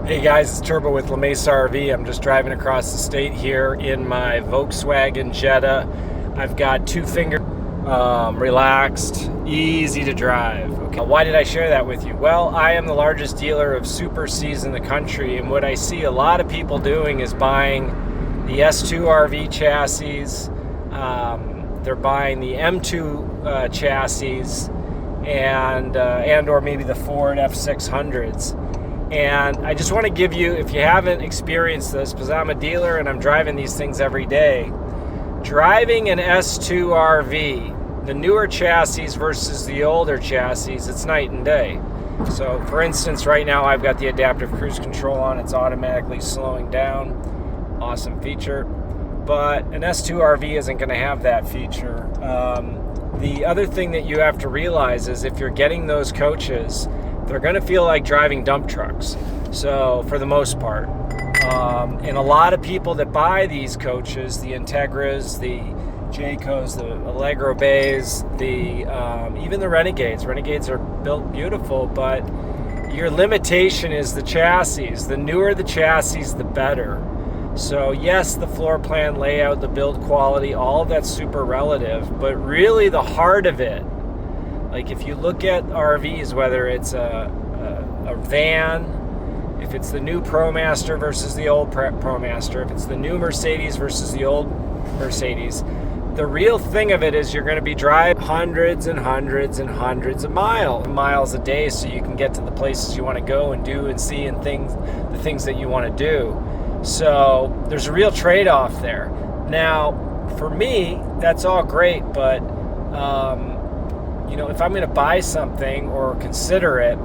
Hey guys, it's Turbo with La Mesa RV. I'm just driving across the state here in my Volkswagen Jetta. I've got two finger relaxed, easy to drive. Okay, why did I share that with you? Well, I am the largest dealer of Super Cs in the country, and what I see a lot of people doing is buying the S2 RV chassis. They're buying the M2 chassis and or maybe the Ford F600s. And I just want to give you, if you haven't experienced this, because I'm a dealer and I'm driving these things every day, driving an S2 RV, the newer chassis versus the older chassis, it's night and day. So for instance, right now I've got the adaptive cruise control on. It's automatically slowing down. Awesome feature. But an S2 RV isn't going to have that feature. The other thing that you have to realize is if you're getting those coaches, they're going to feel like driving dump trucks. So for the most part, and a lot of people that buy these coaches, the Integras, the Jaycos, the Allegro Bays, even the Renegades. Renegades are built beautiful, but your limitation is the chassis. The newer the chassis, the better. So yes, the floor plan layout, the build quality, all of that's super relative, but really the heart of it, like if you look at RVs, whether it's a van, if it's the new ProMaster versus the old ProMaster, if it's the new Mercedes versus the old Mercedes, the real thing of it is you're going to be driving hundreds and hundreds and hundreds of miles a day so you can get to the places you want to go and do and see and the things that you want to do. So there's a real trade-off there. Now, for me, that's all great, but if I'm going to buy something or consider it,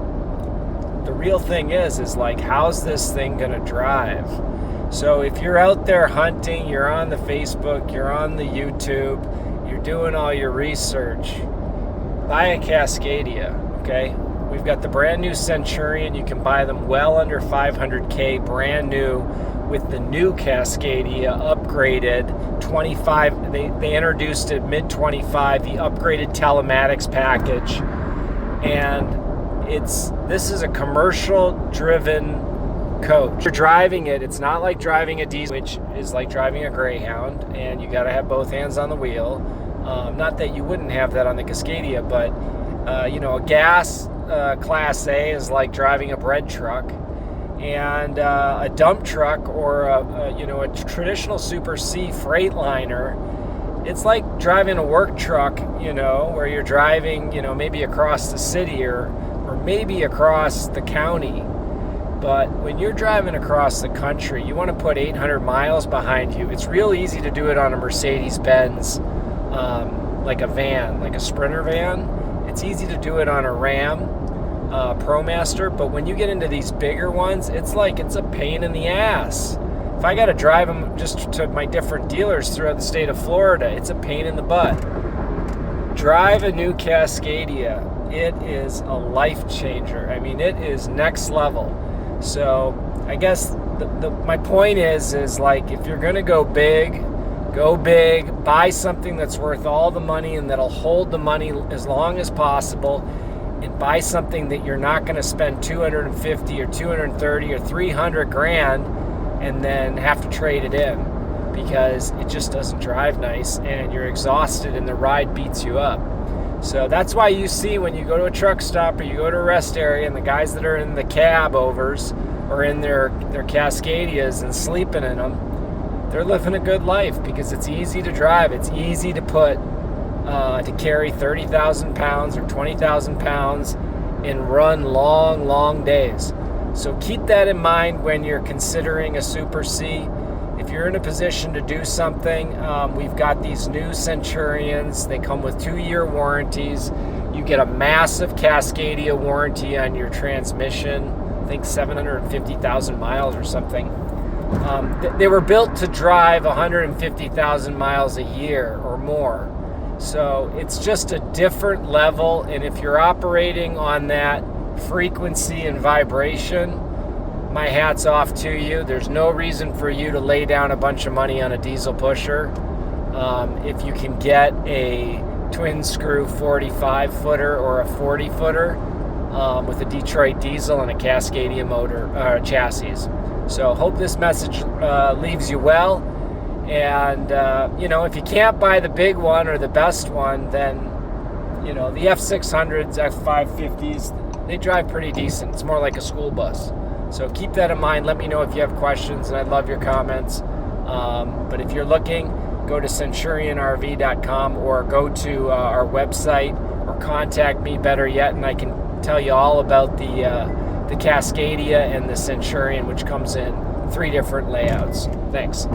the real thing is like, how's this thing going to drive? So if you're out there hunting, you're on the Facebook, you're on the YouTube, you're doing all your research, buy a Cascadia, okay? We've got the brand new Centurion. You can buy them well under $500K, brand new, with the new Cascadia upgraded 25. They introduced it mid-25, the upgraded telematics package, and this is a commercial driven coach. You're driving it, it's not like driving a diesel, which is like driving a Greyhound, and you got to have both hands on the wheel. Not that you wouldn't have that on the Cascadia, but a gas Class A is like driving a bread truck, and a dump truck or a traditional Super C Freightliner, it's like driving a work truck, where you're driving, maybe across the city or maybe across the county. But when you're driving across the country, you want to put 800 miles behind you. It's real easy to do it on a Mercedes-Benz, like a van, like a Sprinter van. It's easy to do it on a Ram ProMaster, but when you get into these bigger ones, it's a pain in the ass. If I got to drive them just to my different dealers throughout the state of Florida, it's a pain in the butt. Drive a new Cascadia. It is a life changer. I mean, it is next level. So I guess my point is like, if you're going to go big, buy something that's worth all the money and that'll hold the money as long as possible, and buy something that you're not going to spend 250 or 230 or 300 grand and then have to trade it in because it just doesn't drive nice and you're exhausted and the ride beats you up. So that's why you see when you go to a truck stop or you go to a rest area and the guys that are in the cab overs or in their Cascadias and sleeping in them, they're living a good life because it's easy to drive. It's easy to to carry 30,000 pounds or 20,000 pounds and run long days. So keep that in mind when you're considering a Super C. If you're in a position to do something, we've got these new Centurions. They come with 2-year warranties. You get a massive Cascadia warranty on your transmission. I think 750,000 miles or something. They were built to drive 150,000 miles a year or more. So it's just a different level, and if you're operating on that frequency and vibration, my hat's off to you. There's no reason for you to lay down a bunch of money on a diesel pusher. If you can get a twin screw 45 footer or a 40 footer, with a Detroit diesel and a Cascadia motor chassis. So hope this message leaves you well. And if you can't buy the big one or the best one, then the F600s, F550s, they drive pretty decent. It's more like a school bus. So keep that in mind. Let me know if you have questions, and I'd love your comments. But if you're looking, go to centurionrv.com or go to our website, or contact me, better yet, and I can tell you all about the Cascadia and the Centurion, which comes in 3 different layouts. Thanks.